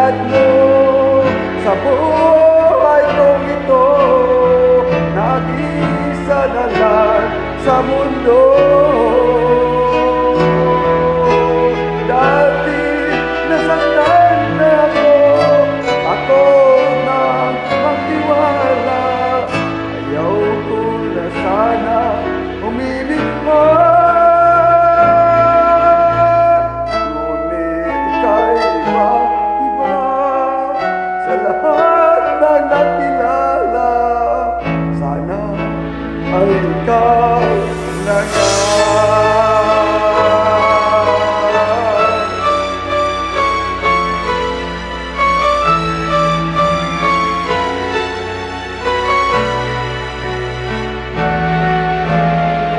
Tulad mo sa buhay kong ito, nag-isa na lang sa mundo. Dati nasaktan na ako nang magtiwala. Ayaw ko na sana umiling mo. Ay ikaw na nga.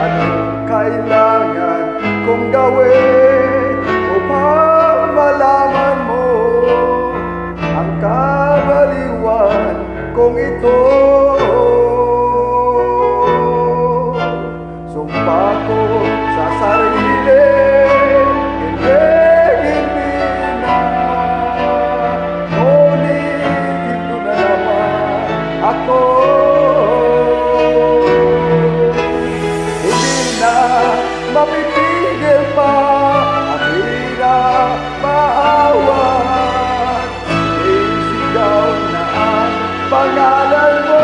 Anong kailangan kong gawin upang malaman mo ang kabaliwan kong ito? Sumpa ko sa sarili, hindi na. Ngunit ito na naman ako. Hindi na mapipigil pa ang hirap maawan. Isigaw na ang pangalan mo.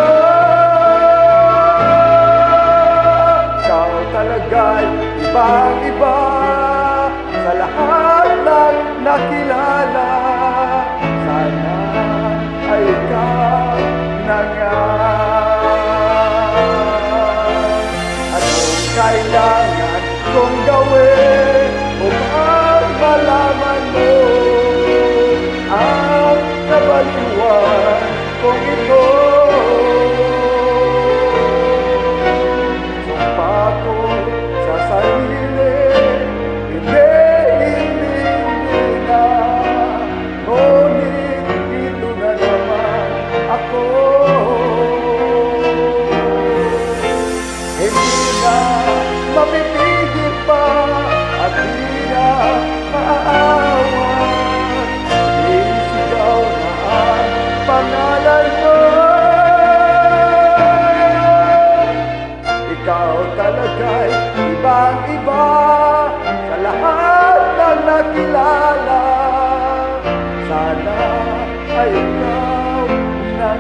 Talaga'y ibang-iba sa lahat ng nakilala. Sana ay ikaw na nga. Anong kailangan kong gawin upang malaman mo ang kabaliwan kong ito? Mapipigil pa at di na maaawan. Isigaw na ang pangalan mo. Ikaw talaga'y ibang-iba sa lahat ng nakilala. Sana ay ikaw na